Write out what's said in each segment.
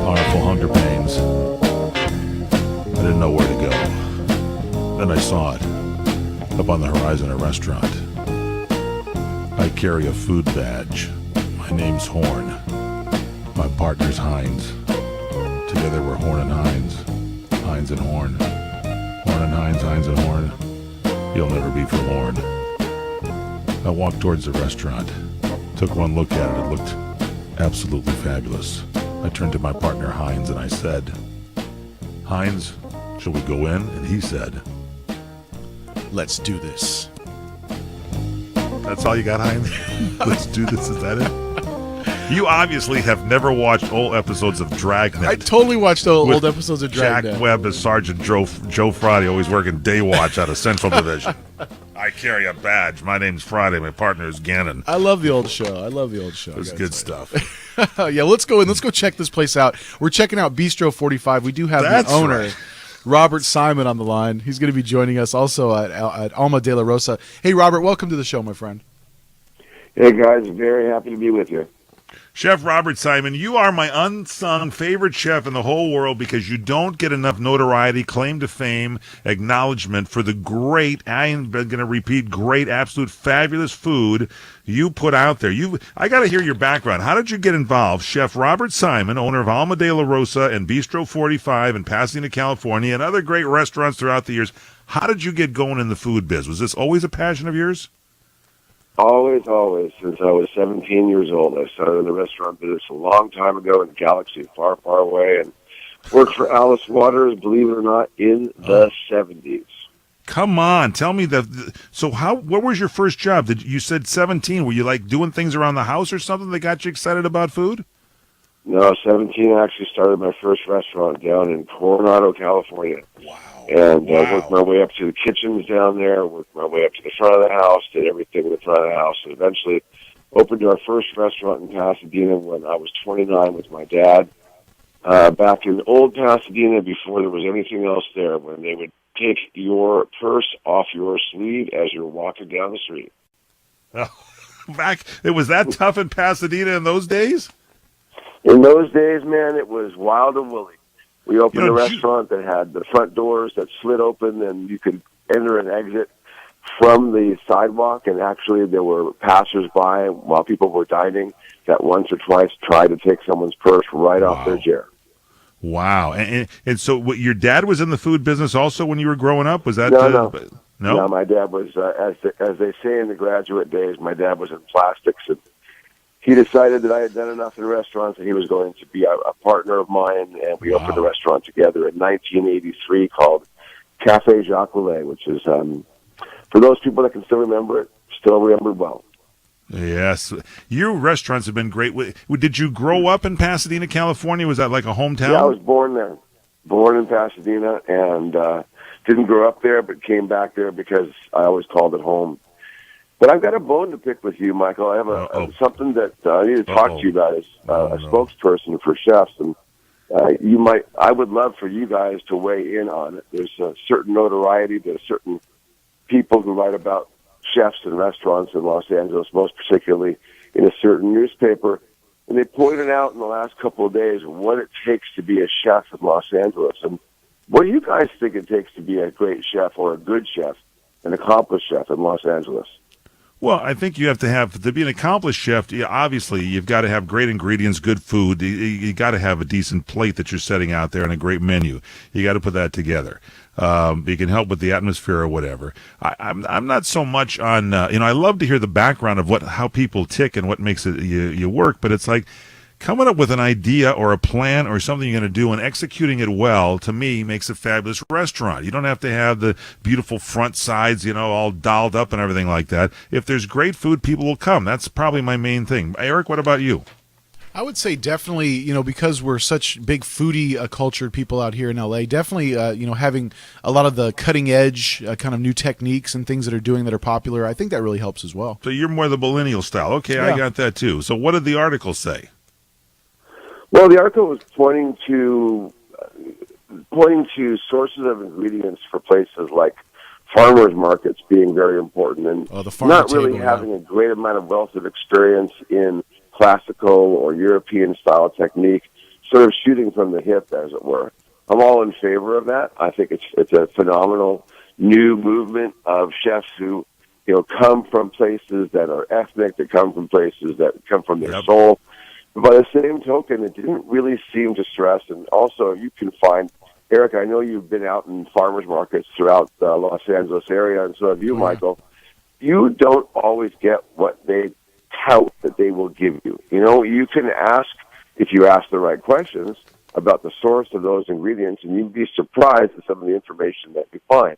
powerful hunger pains. I didn't know where to go. Then I saw it, up on the horizon, a restaurant. I carry a food badge. My name's Horn. My partner's Hines. Together we're Horn and Hines. Hines and Horn. Horn and Hines, Hines and Horn. You'll never be forlorn. I walked towards the restaurant. Took one look at it. It looked absolutely fabulous. I turned to my partner Hines and I said, Hines, shall we go in? And he said, let's do this. That's all you got, Hines? Let's do this. Is that it? You obviously have never watched old episodes of Dragnet. I totally watched old episodes of Dragnet. Jack Webb as Sergeant Joe Friday, always working day watch out of Central Division. I carry a badge. My name's Friday. My partner is Gannon. I love the old show. It's good stuff. Yeah, let's go in. Let's go check this place out. We're checking out Bistro 45. We do have the owner, right, Robert Simon, on the line. He's going to be joining us also at Alma de la Rosa. Hey, Robert, welcome to the show, my friend. Hey, guys. Very happy to be with you. Chef Robert Simon, you are my unsung favorite chef in the whole world because you don't get enough notoriety, claim to fame, acknowledgement for the great, I'm going to repeat, great, absolute fabulous food you put out there. I got to hear your background. How did you get involved? Chef Robert Simon, owner of Alma de la Rosa and Bistro 45 in Pasadena, California, and other great restaurants throughout the years. How did you get going in the food biz? Was this always a passion of yours? Always. Since I was 17 years old, I started in the restaurant business a long time ago in a galaxy far, far away, and worked for Alice Waters, believe it or not, in the 70s. Come on, tell me so what was your first job? You said 17. Were you like doing things around the house or something that got you excited about food? No, 17 I actually started my first restaurant down in Coronado, California. Wow. And worked my way up to the kitchens down there, worked my way up to the front of the house, did everything in the front of the house, and eventually opened our first restaurant in Pasadena when I was 29 with my dad. Back in old Pasadena, before there was anything else there, when they would take your purse off your sleeve as you're walking down the street. Oh, it was that tough in Pasadena in those days? In those days, man, it was wild and woolly. We opened a restaurant that had the front doors that slid open, and you could enter and exit from the sidewalk, and actually there were passers-by while people were dining that once or twice tried to take someone's purse right off their chair. Wow. And so your dad was in the food business also when you were growing up? Was that No? No, my dad was, as they say in the graduate days, my dad was in plastics, and he decided that I had done enough in restaurants and he was going to be a partner of mine, and we opened a restaurant together in 1983 called Cafe Jacques, which is, for those people that can still remember it, still remembered well. Yes. Your restaurants have been great. Did you grow up in Pasadena, California? Was that like a hometown? Yeah, I was born there. Born in Pasadena, and didn't grow up there, but came back there because I always called it home. But I've got a bone to pick with you, Michael. I have something that I need to talk to you about as a spokesperson for chefs, and I would love for you guys to weigh in on it. There's a certain notoriety. There's certain people who write about chefs and restaurants in Los Angeles, most particularly in a certain newspaper, and they pointed out in the last couple of days what it takes to be a chef in Los Angeles. And what do you guys think it takes to be a great chef or a good chef, an accomplished chef in Los Angeles? Well, I think you have to be an accomplished chef, obviously, you've got to have great ingredients, good food. You got to have a decent plate that you're setting out there and a great menu. You got to put that together. You can help with the atmosphere or whatever. I'm not so much on, I love to hear the background of how people tick and what makes it you work, but it's like coming up with an idea or a plan or something you're going to do and executing it well, to me, makes a fabulous restaurant. You don't have to have the beautiful front sides, all dolled up and everything like that. If there's great food, people will come. That's probably my main thing. Eric, what about you? I would say definitely, because we're such big foodie cultured people out here in LA, definitely, having a lot of the cutting edge kind of new techniques and things that are popular, I think that really helps as well. So you're more the millennial style. Okay, yeah. I got that too. So what did the article say? Well, the article was pointing to sources of ingredients for places like farmers markets being very important, and not really having a great amount of wealth of experience in classical or European style technique. sort of shooting from the hip, as it were. I'm all in favor of that. I think it's a phenomenal new movement of chefs who, come from places that are ethnic, that come from places that come from their soul. But by the same token, it didn't really seem to stress. And also, you can find, Eric, I know you've been out in farmers markets throughout the Los Angeles area, and so have you, Michael. You don't always get what they tout that they will give you. You can ask, if you ask the right questions, about the source of those ingredients, and you'd be surprised at some of the information that you find.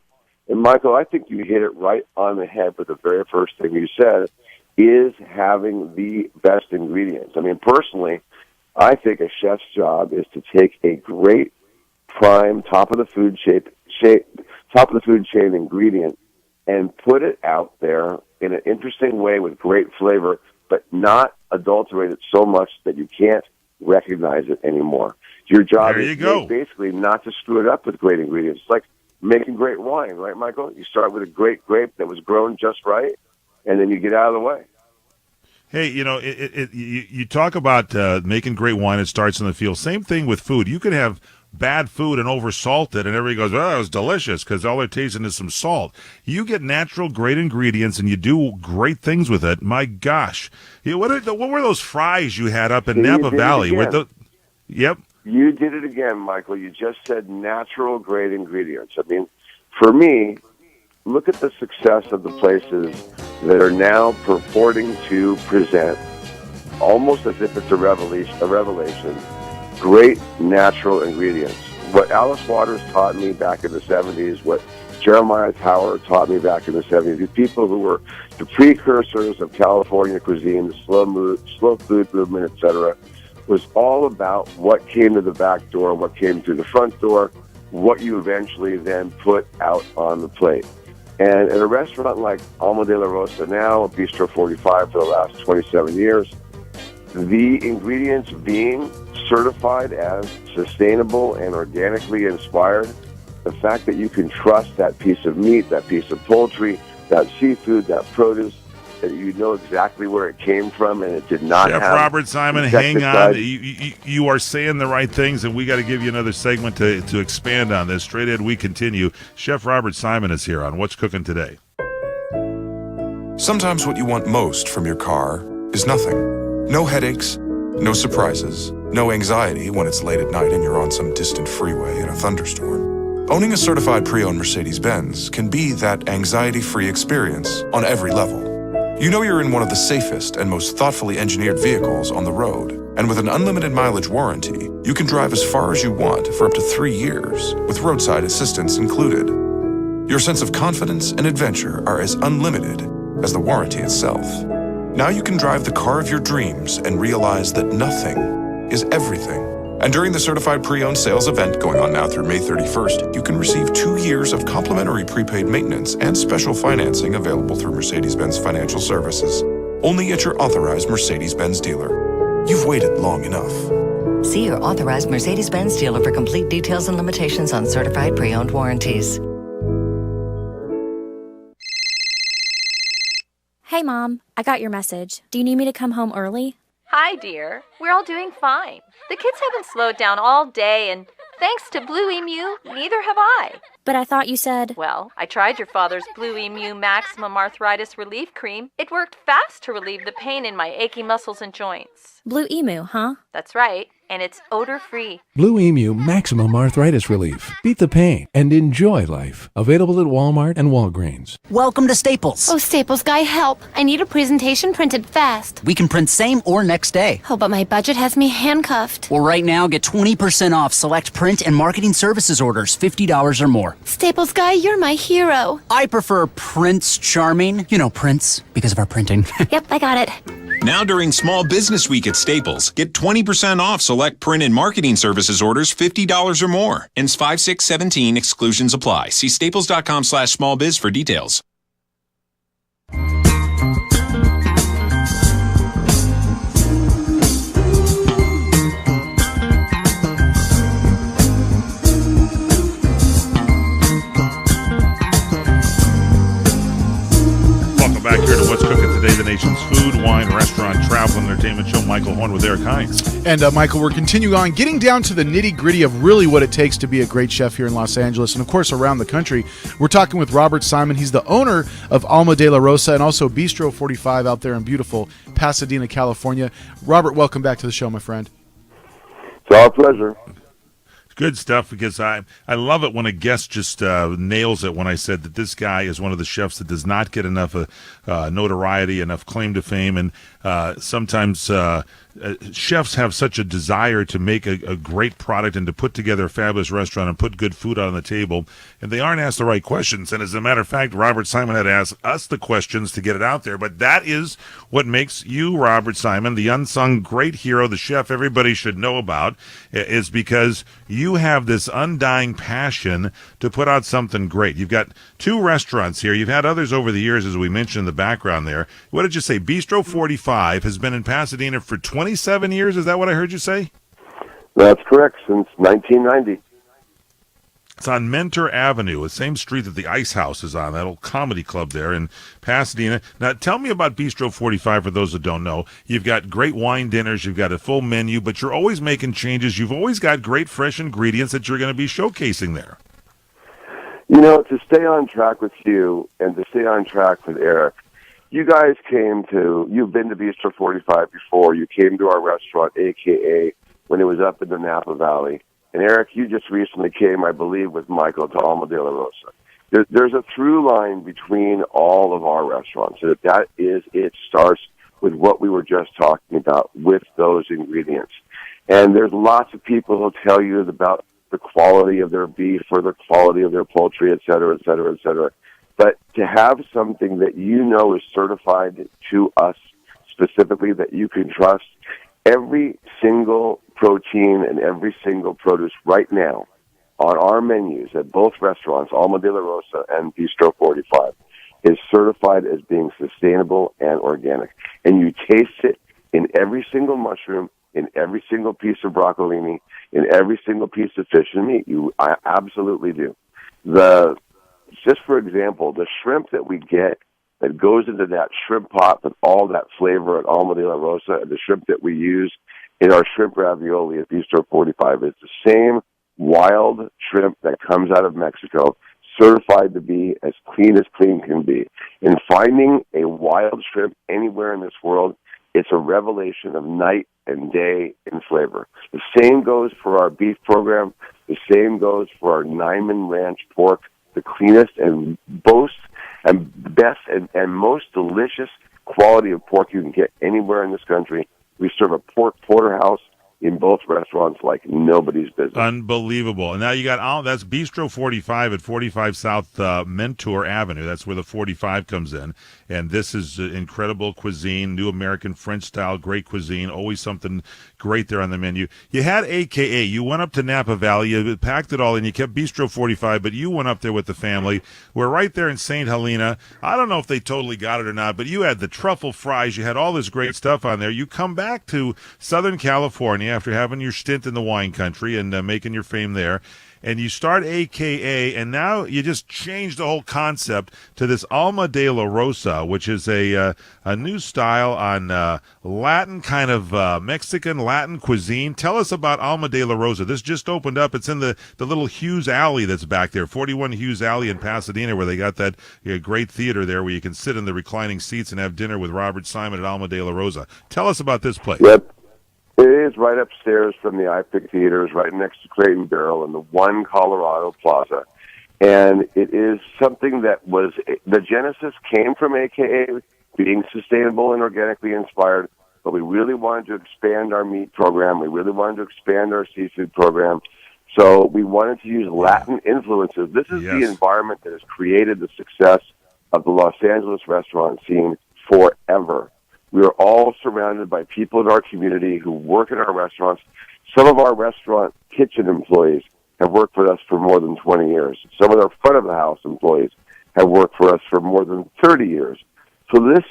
And Michael, I think you hit it right on the head with the very first thing you said, is having the best ingredients. I mean, personally, I think a chef's job is to take a great prime, top of the food chain ingredient and put it out there in an interesting way with great flavor, but not adulterate it so much that you can't recognize it anymore. Your job is basically not to screw it up with great ingredients. It's like making great wine, right, Michael? You start with a great grape that was grown just right, and then you get out of the way. Hey, you talk about making great wine. It starts in the field. Same thing with food. You can have bad food and over-salt it, and everybody goes, "Oh, it was delicious," because all they're tasting is some salt. You get natural, great ingredients, and you do great things with it. My gosh. What were those fries you had up in Napa Valley? Yep. You did it again, Michael. You just said natural, great ingredients. I mean, for me, look at the success of the places that are now purporting to present, almost as if it's a revelation, great natural ingredients. What Alice Waters taught me back in the 70s, what Jeremiah Tower taught me back in the 70s, the people who were the precursors of California cuisine, the slow food movement, etc., was all about what came to the back door, what came through the front door, what you eventually then put out on the plate. And at a restaurant like Alma de la Rosa now, Bistro 45 for the last 27 years, the ingredients being certified as sustainable and organically inspired, the fact that you can trust that piece of meat, that piece of poultry, that seafood, that produce, that you know exactly where it came from, and it did not Chef have Robert Simon, hang on. You are saying the right things, and we got to give you another segment to expand on this. Straight ahead, we continue. Chef Robert Simon is here on What's Cooking Today. Sometimes what you want most from your car is nothing. No headaches, no surprises, no anxiety when it's late at night and you're on some distant freeway in a thunderstorm. Owning a certified pre-owned Mercedes-Benz can be that anxiety-free experience on every level. You know you're in one of the safest and most thoughtfully engineered vehicles on the road. And with an unlimited mileage warranty, you can drive as far as you want for up to 3 years, with roadside assistance included. Your sense of confidence and adventure are as unlimited as the warranty itself. Now you can drive the car of your dreams and realize that nothing is everything. And during the Certified Pre-Owned Sales event going on now through May 31st, you can receive 2 years of complimentary prepaid maintenance and special financing available through Mercedes-Benz Financial Services. Only at your authorized Mercedes-Benz dealer. You've waited long enough. See your authorized Mercedes-Benz dealer for complete details and limitations on certified pre-owned warranties. Hey, Mom, I got your message. Do you need me to come home early? Hi, dear. We're all doing fine. The kids haven't slowed down all day, and thanks to Blue Emu, neither have I. But I thought you said... Well, I tried your father's Blue Emu Maximum Arthritis Relief Cream. It worked fast to relieve the pain in my achy muscles and joints. Blue Emu, huh? That's right, and it's odor-free. Blue Emu Maximum Arthritis Relief. Beat the pain and enjoy life. Available at Walmart and Walgreens. Welcome to Staples. Oh, Staples guy, help. I need a presentation printed fast. We can print same or next day. Oh, but my budget has me handcuffed. Well, right now, get 20% off select print and marketing services orders, $50 or more. Staples guy, you're my hero. I prefer Prince Charming. You know Prince, because of our printing. Yep, I got it. Now during Small Business Week at Staples, get 20% off select print and marketing services orders $50 or more. Ends 5/6/17, exclusions apply. See staples.com/smallbiz for details. Back here to What's Cooking Today, the nation's food, wine, restaurant, travel, and entertainment show. Michael Horn with Eric Hines. And Michael, we're continuing on, getting down to the nitty-gritty of really what it takes to be a great chef here in Los Angeles and, of course, around the country. We're talking with Robert Simon. He's the owner of Alma de la Rosa and also Bistro 45 out there in beautiful Pasadena, California. Robert, welcome back to the show, my friend. It's our pleasure. Good stuff, because I love it when a guest just nails it when I said that this guy is one of the chefs that does not get enough notoriety, enough claim to fame, and sometimes chefs have such a desire to make a great product and to put together a fabulous restaurant and put good food on the table, and they aren't asked the right questions. And as a matter of fact, Robert Simon had to ask us the questions to get it out there. But that is what makes you, Robert Simon, the unsung great hero, the chef everybody should know about, is because you have this undying passion to put out something great. You've got 2 restaurants here. You've had others over the years, as we mentioned in the background there. What did you say? Bistro 45 has been in Pasadena for 27 years. Is that what I heard you say? That's correct, since 1990. It's on Mentor Avenue, the same street that the Ice House is on, that old comedy club there in Pasadena. Now, tell me about Bistro 45 for those that don't know. You've got great wine dinners, you've got a full menu, but you're always making changes. You've always got great fresh ingredients that you're going to be showcasing there. You know, to stay on track with you and to stay on track with Eric, you've been to Bistro 45 before. You came to our restaurant, a.k.a. when it was up in the Napa Valley. And Eric, you just recently came, I believe, with Michael to Alma de la Rosa. There's a through line between all of our restaurants. That is, it starts with what we were just talking about with those ingredients. And there's lots of people who'll tell you about the quality of their beef or the quality of their poultry, et cetera, et cetera, et cetera. But to have something that you know is certified to us specifically that you can trust, every single protein and every single produce right now on our menus at both restaurants, Alma de la Rosa and Bistro 45, is certified as being sustainable and organic. And you taste it in every single mushroom, in every single piece of broccolini, in every single piece of fish and meat. I absolutely do. Just for example, the shrimp that we get that goes into that shrimp pot with all that flavor at Alma de la Rosa, and the shrimp that we use in our shrimp ravioli at Bistro 45 is the same wild shrimp that comes out of Mexico, certified to be as clean can be. And finding a wild shrimp anywhere in this world, it's a revelation of night and day in flavor. The same goes for our beef program. The same goes for our Nyman Ranch pork, the cleanest and best and most delicious quality of pork you can get anywhere in this country. We serve a pork porterhouse in both restaurants like nobody's business. Unbelievable. And now you got, that's Bistro 45 at 45 South Mentor Avenue. That's where the 45 comes in. And this is incredible cuisine, new American French style, great cuisine, always something great there on the menu. You had AKA, you went up to Napa Valley, you packed it all in, you kept Bistro 45, but you went up there with the family. We're right there in St. Helena. I don't know if they totally got it or not, but you had the truffle fries, you had all this great stuff on there. You come back to Southern California after having your stint in the wine country and making your fame there, and you start AKA, and now you just change the whole concept to this Alma de la Rosa, which is a new style on Latin, kind of Mexican Latin cuisine. Tell us about Alma de la Rosa. This just opened up. It's in the little Hughes Alley that's back there, 41 Hughes Alley in Pasadena, where they got that great theater there where you can sit in the reclining seats and have dinner with Robert Simon at Alma de la Rosa. Tell us about this place. Yep. It is right upstairs from the IPIC Theaters, right next to Crate and Barrel in the One Colorado Plaza. And it is something that was, the genesis came from AKA being sustainable and organically inspired, but we really wanted to expand our meat program. We really wanted to expand our seafood program. So we wanted to use Latin influences. This is the environment that has created the success of the Los Angeles restaurant scene forever. We are all surrounded by people in our community who work in our restaurants. Some of our restaurant kitchen employees have worked for us for more than 20 years. Some of our front of the house employees have worked for us for more than 30 years. So this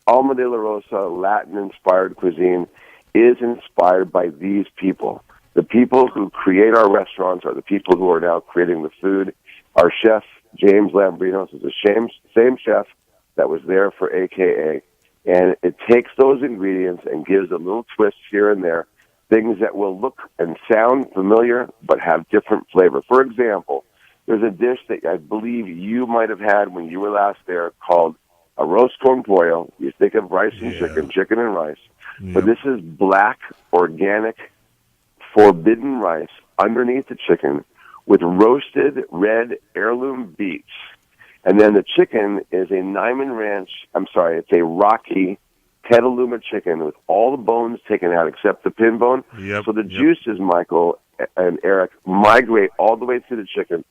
Alma de la Rosa Latin-inspired cuisine is inspired by these people. The people who create our restaurants are the people who are now creating the food. Our chef, James Lambrinos, is the same chef that was there for AKA. And it takes those ingredients and gives a little twist here and there, things that will look and sound familiar but have different flavor. For example, there's a dish that I believe you might have had when you were last there called a roast con pollo. You think of rice and chicken and rice. Yep. But this is black, organic, forbidden rice underneath the chicken with roasted red heirloom beets. And then the chicken is a Niman Ranch, it's a Rocky Petaluma chicken with all the bones taken out except the pin bone. Yep. So the juices, Michael and Eric, migrate all the way through the chicken,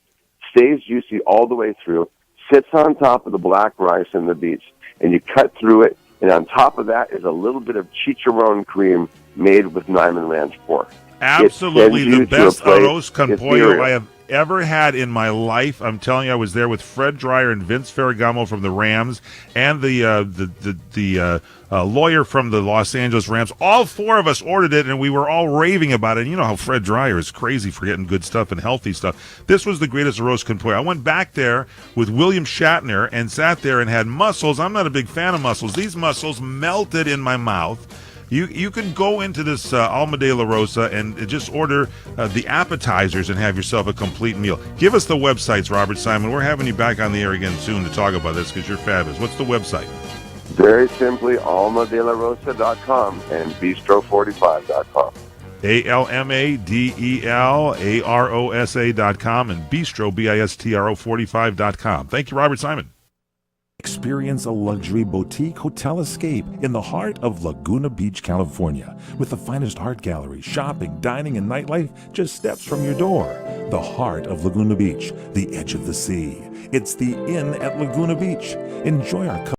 stays juicy all the way through, sits on top of the black rice and the beets, and you cut through it, and on top of that is a little bit of chicharron cream made with Niman Ranch pork. Absolutely the best arroz con pollo ethereal. I have ever had in my life. I'm telling you, I was there with Fred Dreyer and Vince Ferragamo from the Rams and the lawyer from the Los Angeles Rams. All four of us ordered it, and we were all raving about it. And you know how Fred Dreyer is crazy for getting good stuff and healthy stuff. This was the greatest arroz con pollo. I went back there with William Shatner and sat there and had mussels. I'm not a big fan of mussels. These mussels melted in my mouth. You can go into this Alma de la Rosa and just order the appetizers and have yourself a complete meal. Give us the websites, Robert Simon. We're having you back on the air again soon to talk about this because you're fabulous. What's the website? Very simply, almadelarosa.com and bistro45.com. ALMADELAROSA.com and bistro, BISTRO45.com. Thank you, Robert Simon. Experience a luxury boutique hotel escape in the heart of Laguna Beach, California, with the finest art gallery, shopping, dining, and nightlife just steps from your door. The heart of Laguna Beach, the edge of the sea. It's the Inn at Laguna Beach. Enjoy our